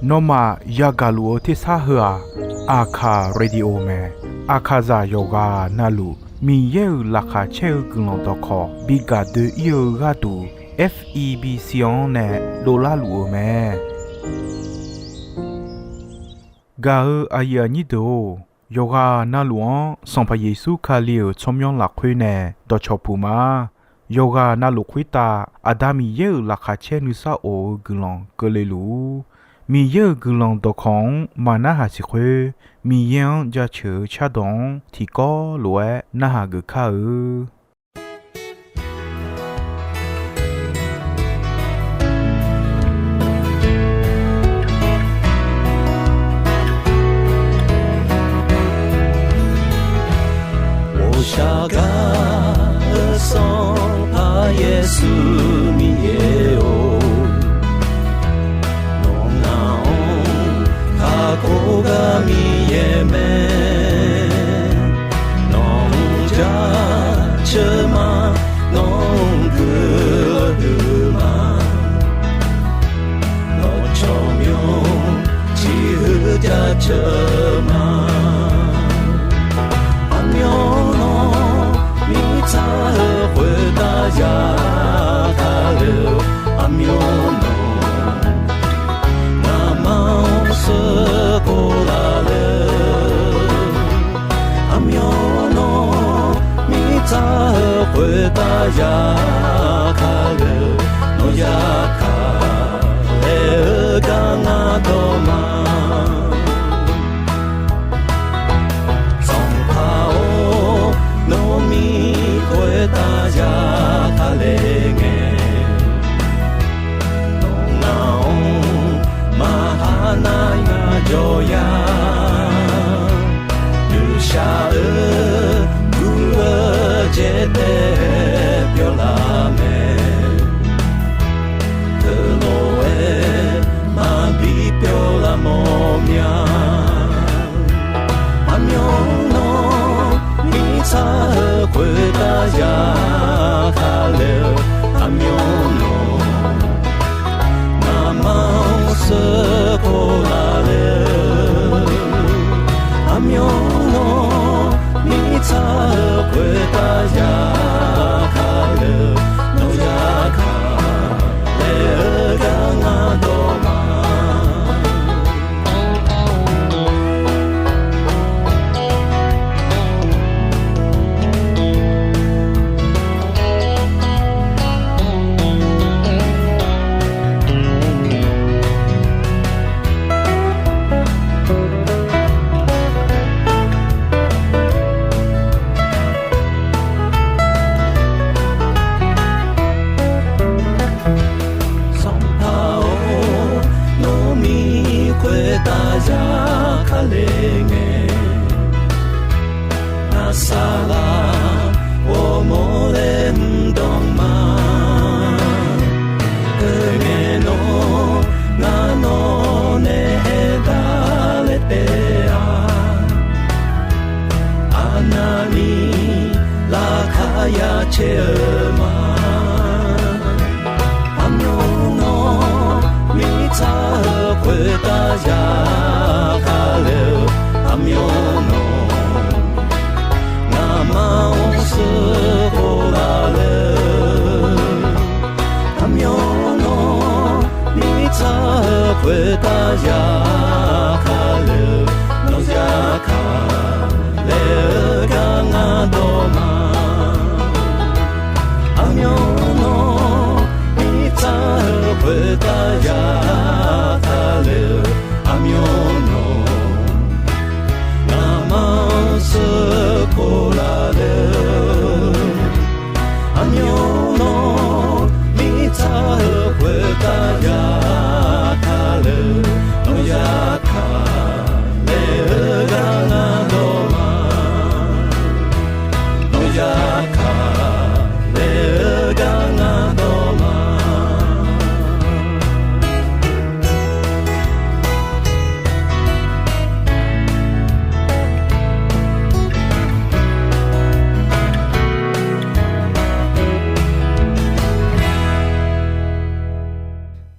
နောမယာဂလူအတိစာဟာအာခာရေဒီယိုမဲအာခာဇာယောဂာနာလူမီယေလာခါချေကုလုံတော့ခေါ်ဘီဂါဒီယောဂါတူ FEB စီယွန်နဲ့ဒေါ်လာလူမဲဂါအာယာနီဒိုယောဂာနာလူန်စံဖယေစုခါလီယချုံယွန်လာခွေနဲ့တော့ချပူမာယောဂာနာလူခွေတာအဒါမီယေလာခါချေနုစာအိုဂလုံကလေလူမီယေဂလုံတော့ခေါင်မနာဟာစီခွေမီယန်ကြချေချဒုံတီကောလွဲနာဟာဂခါ下个送他耶稣米耶哦，侬啊哦，他过个米耶门，侬家车马，侬个马，侬朝苗，只家车马。在回答呀，他了阿苗侬，那么是过来了，阿苗侬，你在回答呀，他了，侬呀卡了刚阿多嘛。大家他嘞个，侬啊哦，马哈那呀就呀，留下古节的表拉美，可罗诶马比表拉莫苗，阿苗侬。才回答呀，哈了阿苗侬，那么是过来了，阿苗侬，你才回答呀，哈了，侬呀卡了刚阿多嘛。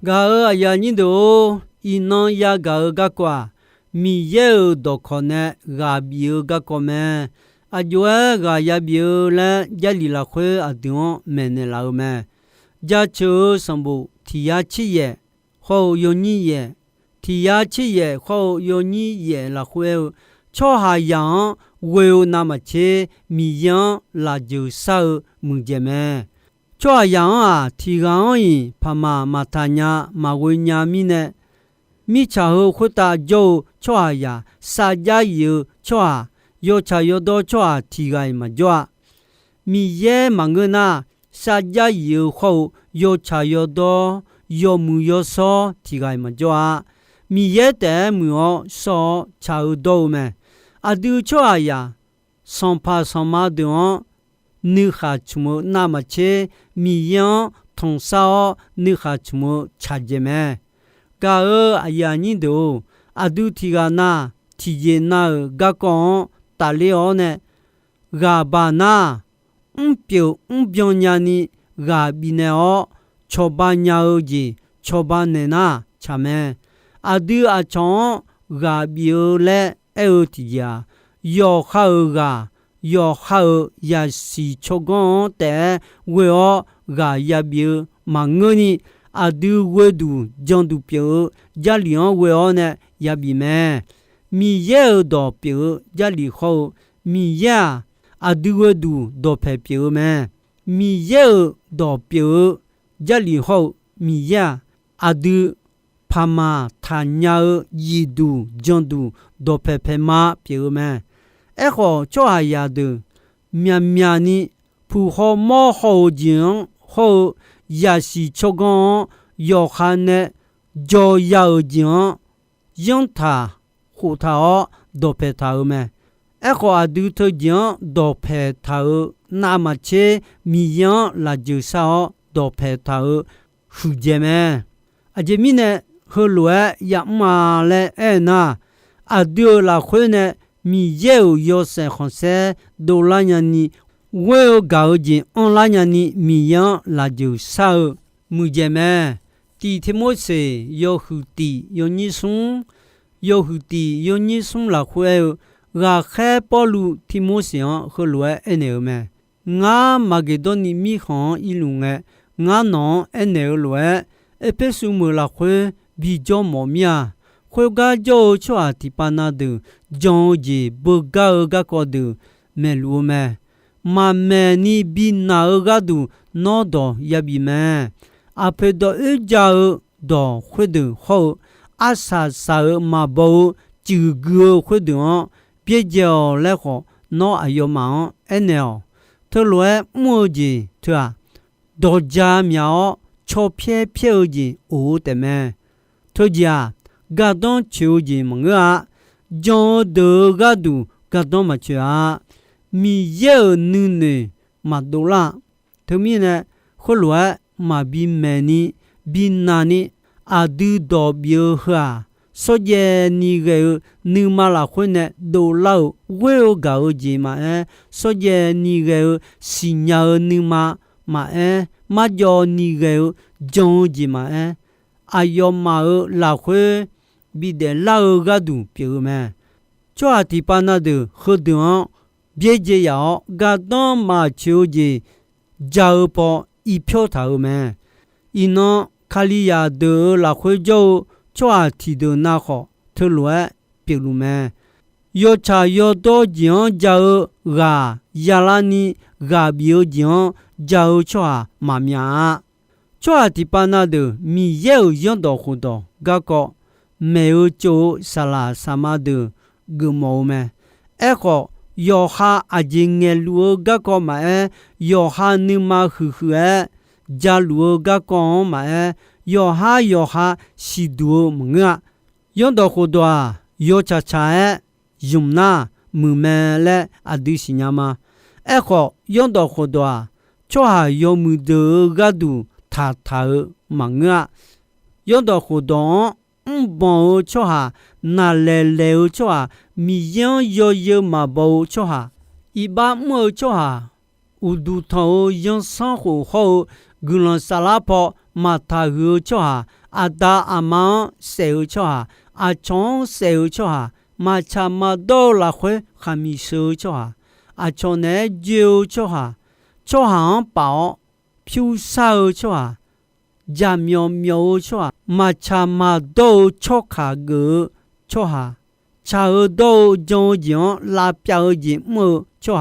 가어 아야니도 이non 야 가어 갖과 미예어 도코네 가비어 갖고메 아주아 가야비어라 야리라 쾌 아디오 메네라우메 자초 선부 티야치예 호 요니예 티야치예 호 요니예 라쾌 초하양 외우 나마체 미양 라주사우 뭉제메 초하양 티강이 파마 마타냐 마고냐미네 미차호 후다 조 초하야 사자유 초하 요차요도 초하 티가이마 조아 미예 망그나 사자유 호 요차요도 요무요소 티가이마 조아 미예 때무어 소 차우도메 아두 초하야 선파선마도 느하추모 나마체 미양 통사오 느하추모 차제메 가어 아야니도 아두티가나 티제나 가콘 달레오네 가바나 umbyonyani 가비네오 초바냐오지 초바네나 차메 아두 아총 가비올레 에오티야 요하우가 요하우 야시 초곤 때 외어 가야비 망거니 아두 외두 정두뼈 자리온 외어네 야비메 미예도 뼈 자리호 미야 아두 외두 도페뼈메 미예도 뼈 자리호 미야 아두 파마 타냐 이두 정두 도페페마 뼈메 에호 조아야드 미야미야니 푸호 모호징 호 야시 초공 요한네 조야오징 영타 후타오 도페타우메 에코 아두토징 도페타우 나마체 미양 라주사오 도페타우 후제메 아제미네 헐루에 야마레 에나 아두라 ხვ네 미예우 요세 혼세 돌라냐니 외어 가오지 온라냐니 미양 라주사우 무제메 티티모세 요후티 요니숭 요후티 요니숭 라후에 가헤 폴루 티모시앙 헐루에 에네오메 nga magedoni mi khon ilunge nga no eneolwe epesumu la khwe bi jo momia khwe ga jo chwa tipana de jonji boga ga ko de melume ma me ni bi na ga du no do yabi me ape do eja do khwe de ho asa sa ma bo ju go khwe de pye jo le kho no ayo ma enel特罗墨迹对吧？多加苗钞票票子无得咩？特家嘎当球子么个？将得嘎度嘎当么去啊？米有女呢嘛多啦，特面呢后来嘛比咩呢？比哪呢？啊都到表哈。所以你个你妈拉混呢都老我搞gì mà所以你个新娘你妈mà mà do你个种gì mà ayo mà拉混bị để lao ga đủ biểu mà cho thì ban na được hơn đường biết gì đó ga đó mà chiếu gì giao bỏ ý phiếu thảo mà ino khaliya được là混châu choa ti do na kho thulwe pilume yo cha yo do jion jao ga yalani ga bio jion jao choa ma mya choa ti pa na de mi ye yon do hu do ga ko me o cho sala sama de gumo me e ko yo ha a jing nge lu ga ko ma yo ha ni ma hu hu ja lu ga ko ma yo ha si du mga yon do ho do yo cha cha yumna mu me le adu sinyama e kho yon do ho do cho ha yo mu de ga du tha tha mga yon do ho do bon cho ha na le le cho ha mi yon yo ma bo cho ha i ba mo cho ha u du tho yon san ho ho gulon sala po มาทาหือช่ออาดาอามังเสียวช่ออาชงเสียวช่อมาชามาโดละควยขามีเสือช่ออาชงเนจิวช่อช่อหางเป่าผิวสาวช่อยาเมียวเมียวช่อมาชามาโดช่อขาเกือช่อชาโดจงจิงลาเปียวจิมือช่อ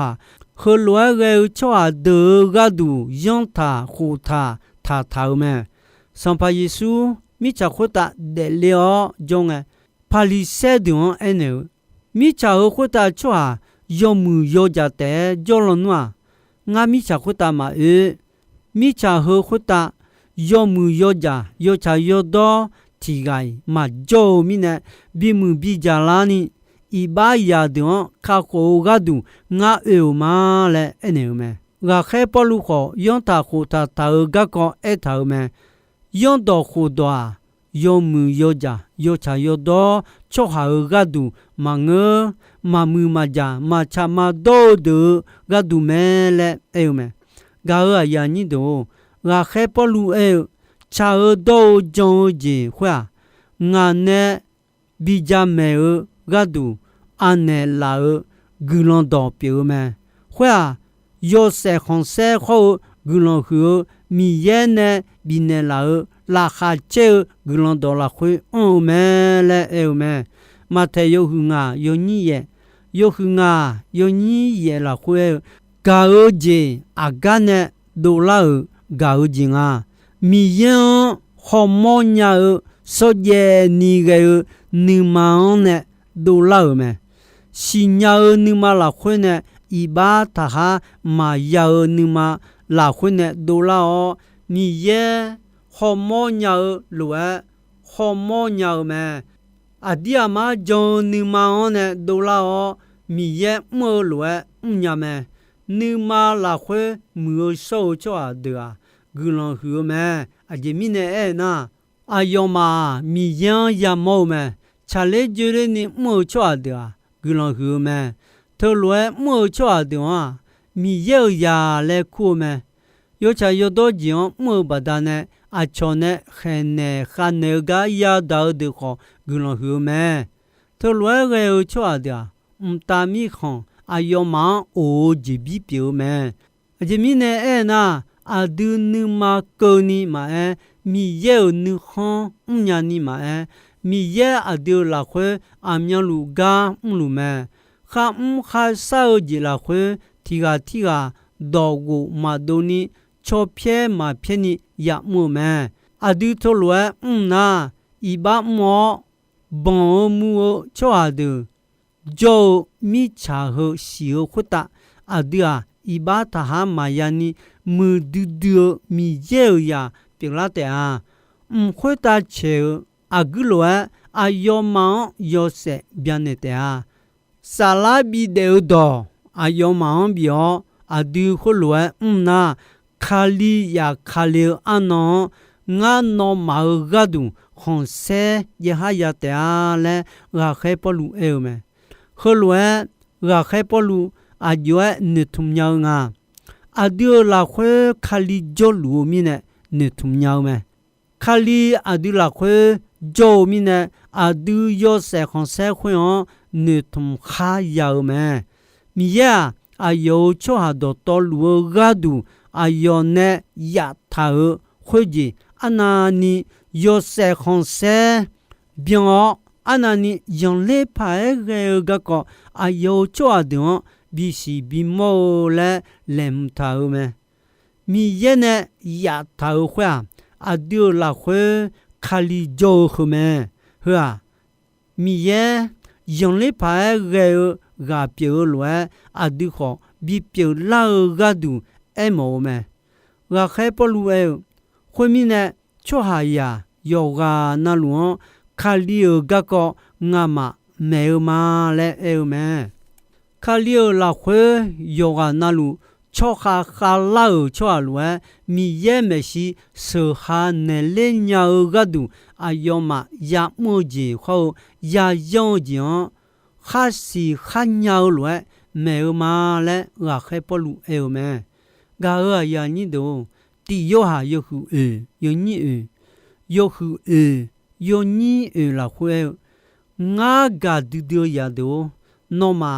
和罗个cha的个度用他护他他他们，上怕耶稣米查护他得了种个，怕里塞的安牛，米查护他cha要木要家的叫了喏，俺米查护他嘛米查护他要木要家要查要多提个嘛叫米呢，比木比家拉呢。一把牙的卡口个度，我有嘛嘞？哎牛们，我还不如好用它护它头个个一头们，用到护多啊，用木要家要查要多，做好个度，嘛我嘛木嘛家嘛查嘛多的个度me嘞？哎牛们，我呀你都，我还不如哎，查到中间话，我呢比较没有。个度安内拉尔古朗道表咩？会要塞红塞后古朗后米耶呢比内拉尔拉哈接古朗道拉会咩嘞咩？马太有哼有你耶有哼有你耶拉会高尔节阿干呢多拉尔高尔节米耶好莫냐所耶尼个你妈呢？都老么？是鸟你妈老混呢？一把他哈马鸟你妈老混呢？都老你也好么鸟乱，好么鸟么？阿弟阿妈叫你妈呢？都老你也么乱么么？你妈老混没收着的啊？个人喝么？阿姐咪呢？哎那阿要嘛米样也冇么？查理觉得你没错的，个人喝么？头来没错的啊，米有呀来苦么？有查有多钱没不得呢？阿瞧呢，很呢，很那个呀到的好，个人喝么？头来个有错的，大米行，阿要忙哦，就比表么？阿这米呢？哎那，阿都你嘛够你嘛哎，米有你行，呀你嘛哎。米耶阿丢拉会阿苗路嘎路咩？哈哈少吉拉会提个道古马多尼钞票马片尼亚木咩？阿丢头来那一把毛帮木做阿丢，就米茶和西欧回答阿丢啊，一把他哈马亚尼木丢丢米耶呀，别拉的啊，回答切。阿古罗阿要忙要塞bien的啊，萨拉比得多阿要忙表阿丢回罗那卡里呀卡里阿喏，我喏毛个度红色也还要的啊嘞，我还不如哎么，回罗我还不如阿要你同样啊，阿丢拉回卡里叫路米呢，你同样么？卡里阿丢拉回。做米呢？阿都要塞红塞会哦，你同哈要么？米呀，阿要做下多路个度，阿要呢呀头会的，阿那你要塞红塞，bien哦，阿那你用来拍个阿要做的，比是比冇嘞连头么？米呀呢呀头会啊，阿都拉会。卡里就后面，是吧？米耶用来拍个表来，阿都好比表老个都爱冇咩？我还不如哎，后面呢，做下呀，有个那路卡里个个阿妈没有嘛来哎咩？卡里老会有个那路。cho ha lao cho lue mi ye me si so ha ne le nya ga du ayoma ya mo ji ho ya yo ji ha si ha nya lue me ma le ga he po lu e me ga ya ni do တီယောဟာယခုယောညိယောခုယောညိလာခွဲငါဂါဒူဒိုယာဒိုနောမာ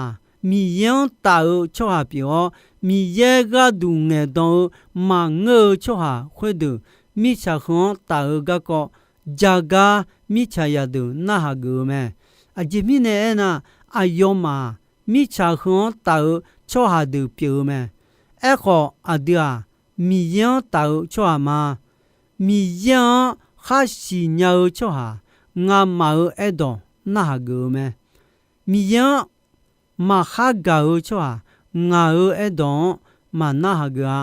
မီယန်တာချောဟာပြောမီယေဂါဒူငဲတော့မငေချောဟာခွဲဒူမိချခွန်တာဂကောဂျာဂါမိချယာဒူနာဟာဂူမဲအဂျီမီနေနာအယောမာမိချခွန်တာချောဟာဒူပြောမဲအခုအဒီယာမီယန်တာချောဟာမာမီယန်ခါရှိညာချောဟာငါမာအဲ့တော့နာဟာဂူမဲမီယန်မခါဂါချောဟာငါအဲ့တော့မနာဟာဂါ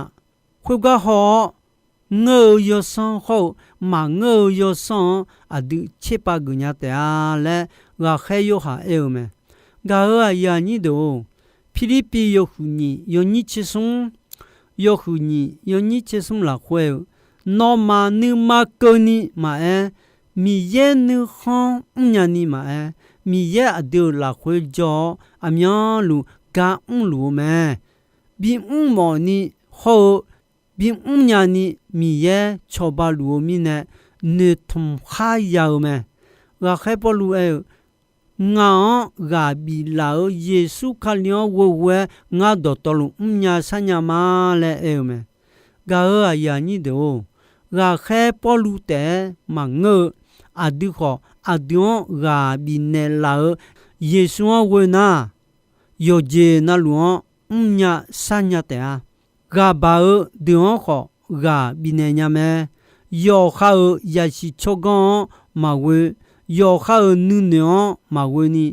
ခွကဟောငေယောဆန်ဟောမငေယောဆန်အဒုချေပါဂညာတဲလဲဂါခဲယောဟာအေမဲဂါယာနီဒိုဖိလိပီယောခုနီယောနီချေဆုံယောခုနီယောနီချေဆုံလာခွဲနောမာနုမကောနီမာမီယေနုခွန်ညာနီမာမီယေအဒုလာခွဲကြောအမြန်လူဂါအုံလူမဲဘီအုံမောနီဟောဘီအုံညာနီမီယေချောပါလူမီနဲ့နေထုံခါယောမဲဂါခဲပလူငါဂါဘီလာယေစုခလျောဝဝဲငါတော်တော်လူညာဆညာမာလဲမဲဂါယာနီဒိုဂါခဲပလူတဲမငေအဒုခောအဒွန်ဂါဘီနေလာယေစုဝေနာယောဂျေနလွန်ညာဆညာတဲဂါဘာဒွန်ခောဂါဘီနေညာမဲယောခါယရှိချောကောမဝေယောခါနုညောမဝေနီ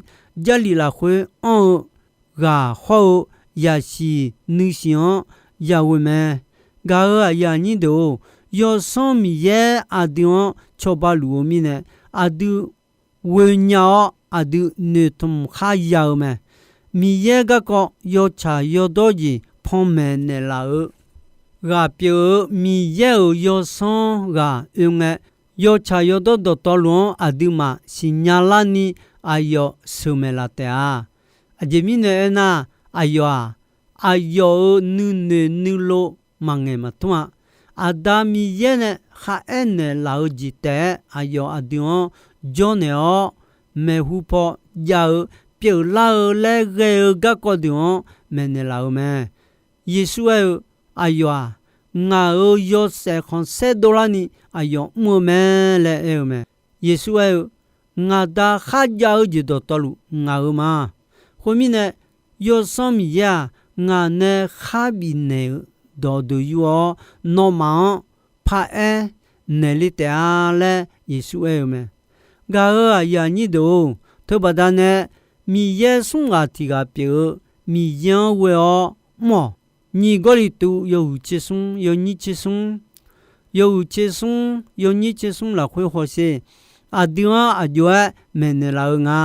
ဂျလီလာခွေအောဂါဟောယရှိနုရှင်ယဝေမဲဂါယာနီဒိုယောဆွန်မီယေအဒွန်ချောပါလူမီနဲ့အဒုဝေညာအဒုနေထုံခါယောမဲမီယေကကောယောချာယောတော့ကြီးဖုံးမဲနေလာဂါပြောမီယေယောဆွန်ဂါအုံငဲယောချာယောတော့တော်လွန်အဒုမစညာလာနီအယောဆုမဲလာတဲ့အဂျမီနေနာအယောနုနေနုလိုမငဲမတွာအဒါမီယေနဲ့ခါအဲနဲလာဂျီတဲ့အယောအဒွန်ဂျွန်နေောမေဟုပေါ်ယောပြုလာလဲရေကကောဒွန်မဲနေလာမဲယေရှုအယောငါယောဆက်ခွန်ဆက်ဒေါ်လာနီအယောမမဲလဲမဲယေရှုငါဒါခါကြောဂျီတော်တော်လူငါမခွမီနဲ့ယောဆမ်ယာငါနဲ့ခါဘီနေဒေါ်ဒူယောနောမဖာနဲလီတဲလဲယေရှုမဲဂါယာနီဒိုသဘဒနဲ့မီယေဆုငါတီကပြေမီယံဝေမောညီဂရီတူယောချေဆုံယောညိချေဆုံယောညိချေဆုံလာခွေဟောစေအဒွာအကြွမဲနေလာငါ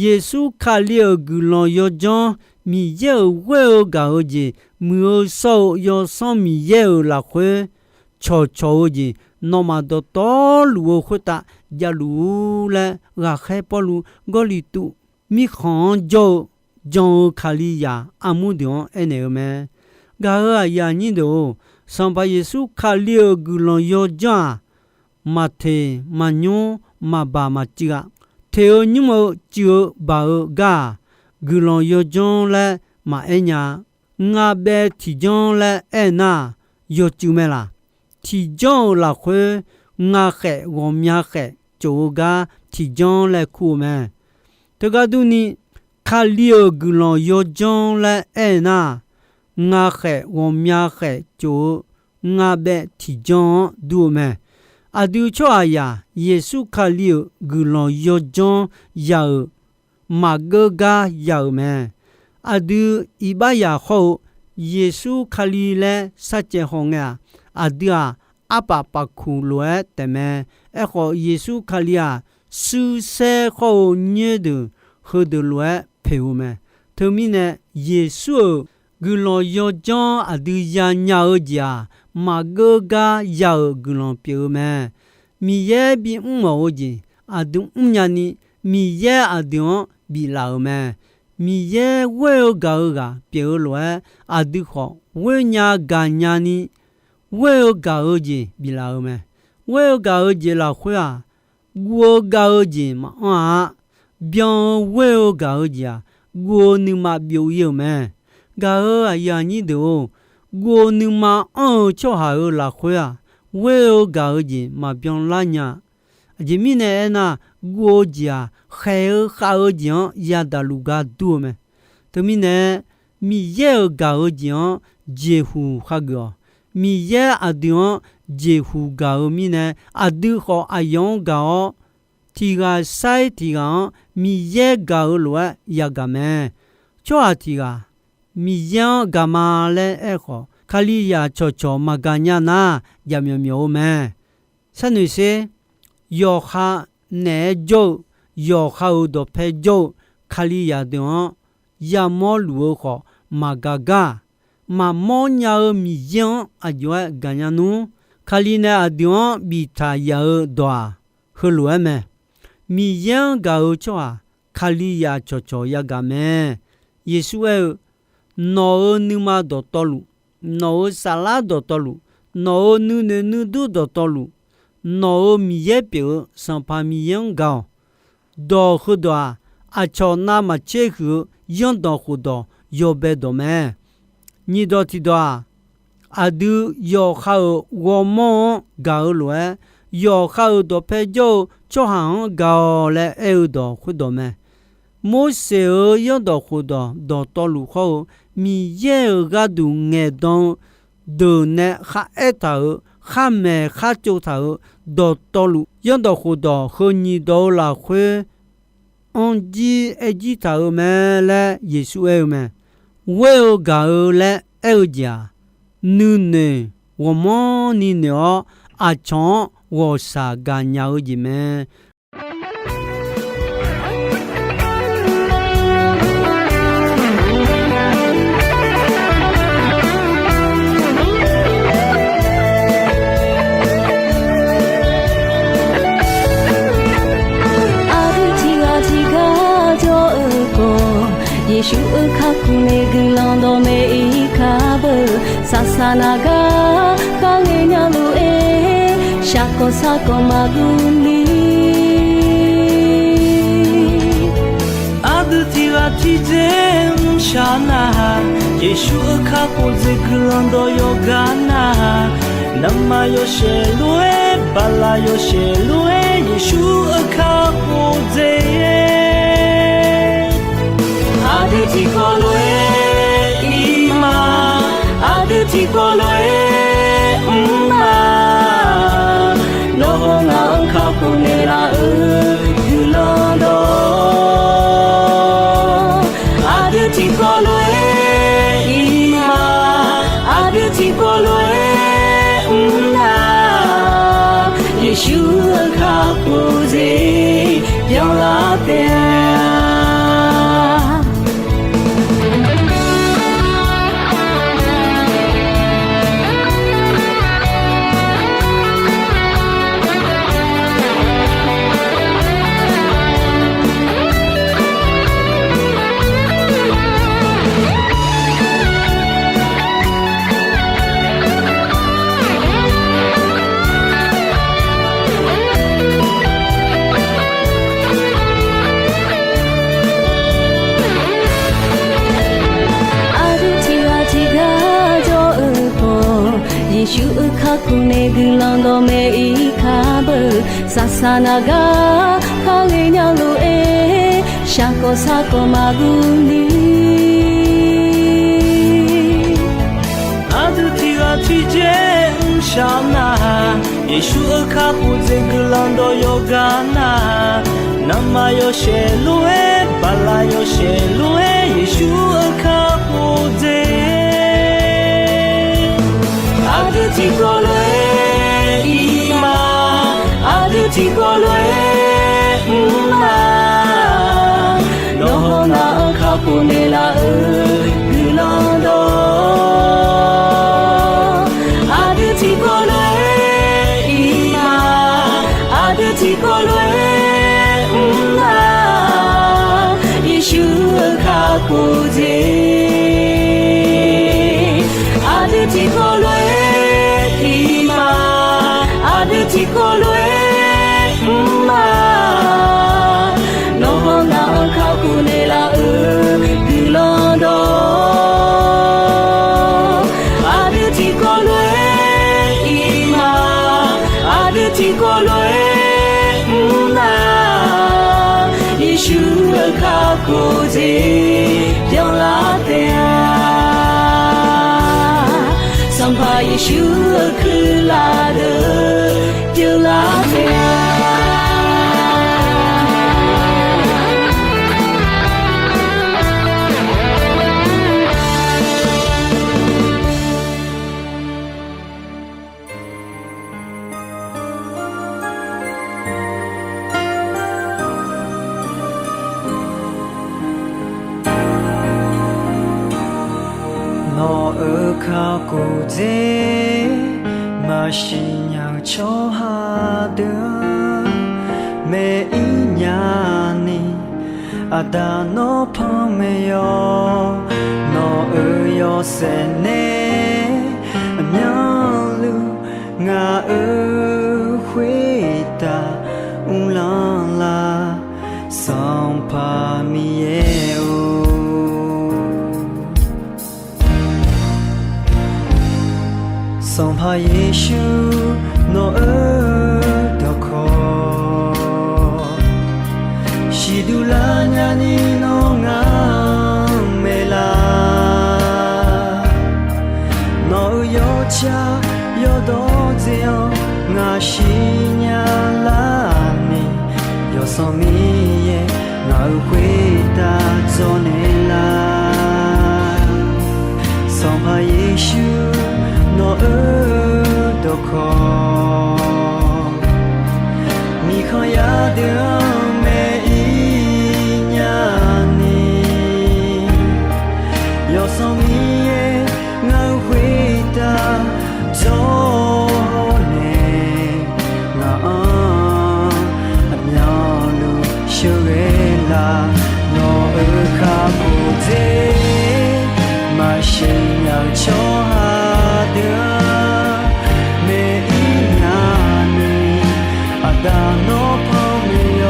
ယေရှုခါလျောဂူလောယောဂျွန်မီယေဝေဂါဟဂျီမူဆောယောဆောမီယေလာခွေချောဂျီနောမဒတော်လူခွတာဂျလူလဲဂါခဲပလူဂိုလီတူမိခွန်ဂျောဂျွန်ခါလီယာအမှုဒွန်အနေမဲဂါယာညင်းတို့စံပါယေစုခါလျောဂူလောယောဂျာမထေမညွန်မဘာမချီကထေယညမောချီဘာဂါဂူလောယောဂျွန်လဲမအညာငါဘဲတီဂျွန်လဲအဲနာယောချူမဲလားတီဂျွန်လာခွေငါခဲဝမြခဲဂျိုဂါတီဂျွန်လဲခုမဲတကဒူနီခါလီယိုဂူလောယောဂျွန်လဲအဲနာငါခဲဝမြခဲဂျိုငါဘဲတီဂျွန်ဒူမဲအဒူချောအယာယေစုခါလီယိုဂူလောယောဂျွန်ယာမဂဂါယောမဲအဒူဣဘယာဟောယေစုခါလီလဲစัจเจဟောငါအဒူအပပခုလွဲတမဲအခုယေစုခါလီယာစူဆဲခေါညေဒဟဒလွဲဖေဝမဲသူမီနဲ့ယေစုဂူလောယောဂျွန်အဒူယာညာဂျာမဂဂါယောဂူလောပြေမဲမီယေဘီမောဂျီအဒူညာနီမီယေအဒွန်ဘီလာမဲမီယေဝေဂါဂါပြေလွဲအဒူခောဝေညာဂါညာနီ ဝဲကာကြီးဘီလာမဲဝဲကာကြီးလာခွာဂိုကာကြီးမအာပြောင်းဝဲကာကြီးဂိုနမပြူရုံမဲကာအယာညိတိုဂိုနမအောချောဟာလာခွာဝဲကာကြီးမပြောင်းလာညာအဂျမီနေနာဂိုဂျာခဲခါဂျန်ရတာလူကတူမဲတမီနေမီရဲကာဂျန်ဂျေဟူခါကောမီရဲအဒျန်ဂျေဟူကာမီနေအဒူခေါ်အယောင်ကောတီကဆိုင်တီကမီရဲကာလွယ်ရကမဲချောအတီကမီယံဂမာလဲခေါ်ခလီယာချောချောမကညာနာရမျိုးမျိုးမဲဆန်နွေစေယောခာနဲဂျိုယောခါဥဒဖဲဂျိုခလီယာဒွန်ရမောလူခေါ်မဂဂမမောညာမီယံအကျွဲဂညာနုခလီနာအဒွန်ဘီထာယာဒွာဟလွဲမဲမီယံဂါချောခလီယာချောချောရကမဲယေရှုရဲ့နောနုမဒတော်လူနောဆာလာဒတော်လူနောနုနနုဒူဒတော်လူနောမီယေပြေစံပါမီယံဂောဒေါ်ခုဒွာအချောနာမချေခုယွန်တော်ခုတော်ယောဘေဒမဲညီတော်တီတော်အဒူယောခါဝမောဂါလွယ်ယောခါတော်ဖဲဂျိုချောဟန်ဂါလဲအဲတော်ခုတော်မဲမိုးစေယောတော်ခုတော်ဒေါ်တော်လူခေါမီယေဂါဒုငဲတောင်းဒုနဲ့ခါအတာခမဲခါချိုတာဒေါ်တော်လူယောတော်ခုတော်ခွန်ညီတော်လာခွေအန်ဂျီအဂျီတာမဲလဲယေရှုအဲမဲဝဲဂါလဲအဲဂျာနုနေဝမောနီနောအချောဝစာဂညာဥဂျီမဲယေရှုအခါကူနေကလောင်းတော်မေခါဘဆာဆာနာကကောင်းငယ်ညလူအေရှာကောစာကောမဂူလီ阿德提拉提真沙那，耶稣အခါကူဇေကလောင်းတော်ယောဂနာနမယောရှေလွေဘလာယောရှေလွေယေရှုအခါကူဇေAditi kolwe ima Aditi kolwe ma No na ka punela yulando Aditi kolwe ima Aditi kolwe na Yeshu ka puze yang la teယေရှုအခါကူနေကလောင်းတော်မေခါဘဆာဆာနာကခေါင်းငယ်ညလူအေရှာကောစာကောမဂူလီ阿德提拉提真沙那，耶稣အခါကူဇေကလောင်းတော်ယောဂနာနမယောရှေလွေဘလာယောရှေလွေယေရှုအခါကူဇေAditi kolwe ima Aditi kolwe ma Lohona ka punela yulando Aditi kolwe ima Aditi kolwe ma Yeshu ka puze Aditi kolwe လွယ်နာယေရှုအခါကိုစီပြောင်းလာတဲ့ဆောင်ပါယေရှုအခါလာတဲ့ပြောင်းလာတဲ့ 我靠古迹，马西娘秋哈的每一年你阿达诺旁没有，我有谁呢？娘路我回答乌浪啦，桑帕米耶哦。 桑帕耶稣诺尔多科，西杜拉亚尼诺昂梅拉，诺有家有多子哟，我西亚拉尼有桑米耶，我回答做你啦，桑帕耶稣。 诺尔多科，你看呀的每一年你，有什么耶我回答做你，我苗路修个啦，诺尔卡布泽，马西洋秋哈。 的每一年你阿达诺旁没有，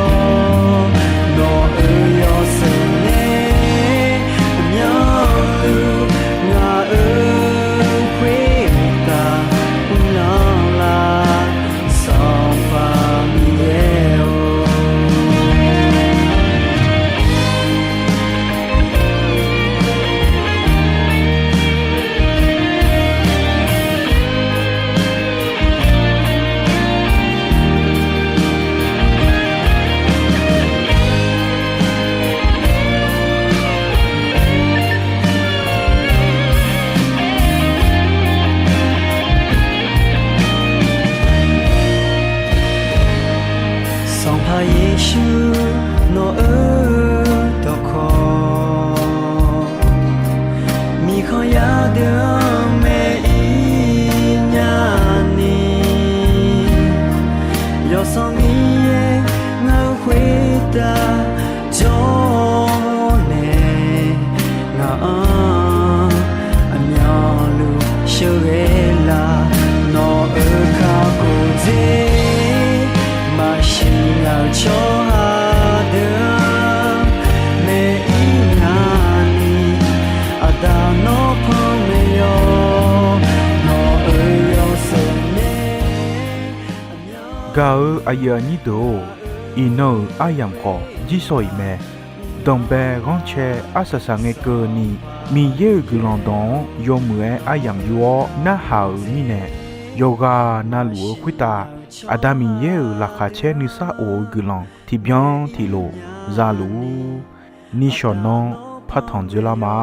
诺尔有谁呢？苗路我回答乌拉拉，桑巴米耶哦。 耶稣诺尔多科，米康亚的每一年你，有什么耶我回答做你，我苗路修个啦，诺尔卡古泽。 马西亚秋哈的每一年里，阿达诺旁没有，诺尔有谁呢？ Gao ayani do ino ayam ko jisoi me dombe gonche asasange ko ni mi ye gulondon yomue ayam yo na hao ni ne yoga na luo kwita adami ye la khache ni sa o gulon ti bien ti lo zalu ni shonon phathon jula ma